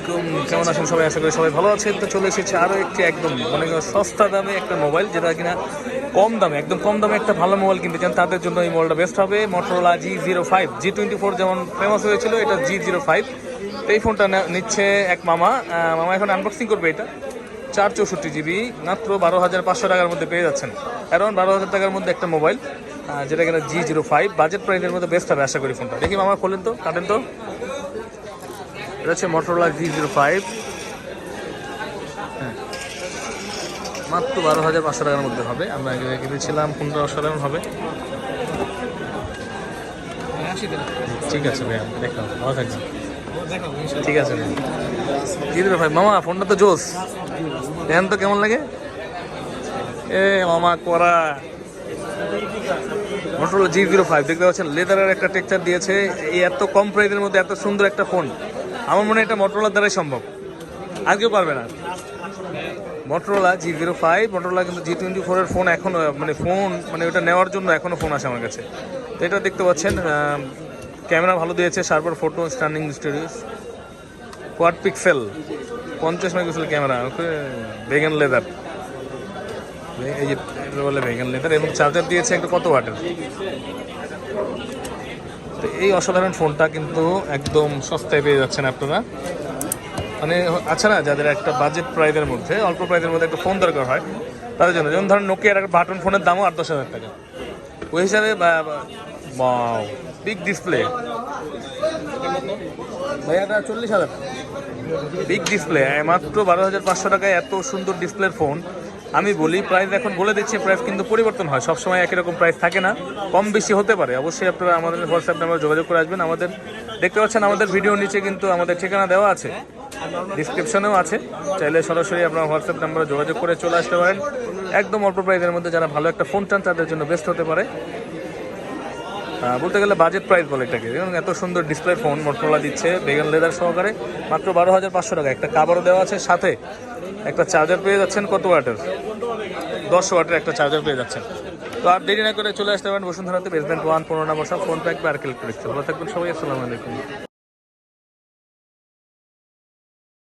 আলাইকুম, কেমন আছেন সবাই? আশা করি সবাই ভালো আছেন। তো চলে এসেছে আরও একটি একদম মনে করেন সস্তা দামে একটা মোবাইল, যেটা কিনা কম দামে, একদম কম দামে একটা ভালো মোবাইল কিনতে চান তাদের জন্য এই মোবাইলটা বেস্ট হবে। Motorola G05, G24 যেমন ফেমাস হয়েছিল, এটা G05। তো এই ফোনটা নিচ্ছে এক মামা। মামা এখন আনবক্সিং করবে। এটা 464 GB, মাত্র 12,500 টাকার মধ্যে পেয়ে যাচ্ছেন। অ্যারাউন্ড 12,000 টাকার মধ্যে একটা মোবাইল, যেটা কিনা G05 বাজেট প্রাইসের মধ্যে বেস্ট হবে আশা করি ফোনটা। দেখি মামা খোলেন তো, কাটেন তো। এটা হচ্ছে Motorola G05, হ্যাঁ, মাত্র 12,500 টাকার মধ্যে হবে। আমরা কিনেছিলাম, ফোনটা অসাধারণ হবে। ঠিক আছে ভাইয়া, দেখলাম, ভালো থাকবেন। ঠিক আছে ভাই, G05 মামা, ফোনটা তো জোস। দেখেন তো কেমন লাগে। এ মামা করা Motorola G05 দেখতে পাচ্ছেন, লেদারের একটা টেক্সচার দিয়েছে। এই এত কম প্রাইসের মধ্যে এত সুন্দর একটা ফোন, আমার মনে হয় এটা Motorola দ্বারাই সম্ভব, আর কেউ পারবে না। Motorola G05, Motorola কিন্তু G24 এর ফোন এখন মানে ওটা নেওয়ার জন্য এখনো ফোন আসে আমার কাছে। তো এটা দেখতে পাচ্ছেন, ক্যামেরা ভালো দিয়েছে, sharper photo, stunning studios, quad pixel, 50 megapixel camera, vegan leather, এই যে বলে ভেগান লেদার, এবং চার্জার দিয়েছে একটা কত ওয়াটের। তো এই অসাধারণ ফোনটা কিন্তু একদম সস্তায় পেয়ে যাচ্ছেন আপনারা। মানে আচ্ছা না, যাদের একটা বাজেট প্রাইসের মধ্যে, অল্প প্রাইসের মধ্যে একটা ফোন দরকার হয় তাদের জন্য, যেমন ধরেন নোকিয়ার একটা বাটন ফোনের দামও 8-10 হাজার টাকা, ওই হিসাবে বিগ ডিসপ্লে ভাইয়া 40,000 বিগ ডিসপ্লে, মাত্র 12,500 টাকায় এত সুন্দর ডিসপ্লের ফোন। আমি বলি প্রাইস এখন বলে দিচ্ছি, প্রাইস কিন্তু পরিবর্তন হয়, সবসময় একই রকম প্রাইস থাকে না, কম বেশি হতে পারে। অবশ্যই আপনারা আমাদের হোয়াটসঅ্যাপ নাম্বার যোগাযোগ করে আসবেন। আমাদের দেখতে পাচ্ছেন আমাদের ভিডিওর নিচে কিন্তু আমাদের ঠিকানা দেওয়া আছে, ডিসক্রিপশনেও আছে, চাইলে সরাসরি আপনার হোয়াটসঅ্যাপ নাম্বারে যোগাযোগ করে চলে আসতে পারেন। একদম অল্প প্রাইসের মধ্যে যারা ভালো একটা ফোন চান তাদের জন্য বেস্ট হতে পারে। বলতে গেলে বাজেট প্রাইস বলে এটাকে, এবং এত সুন্দর ডিসপ্লে ফোন Motorola দিচ্ছে ভেগান লেদার সহকারে, মাত্র 12,500 টাকা। একটা কাভারও দেওয়া আছে, সাথে একটা চার্জার পেয়ে যাচ্ছেন কত ওয়াটের, 10 ওয়াটের একটা চার্জার পেয়ে যাচ্ছেন। তো আর দেরি না করে চলে আসতে পারেন বসুন্ধরাতে, বেসমেন্ট 1, 15 নম্বর সব ফোন প্যাক বা আর্কেল ইলেকট্রনিক্স। ভালো থাকবেন সবাই, আসসালামু আলাইকুম।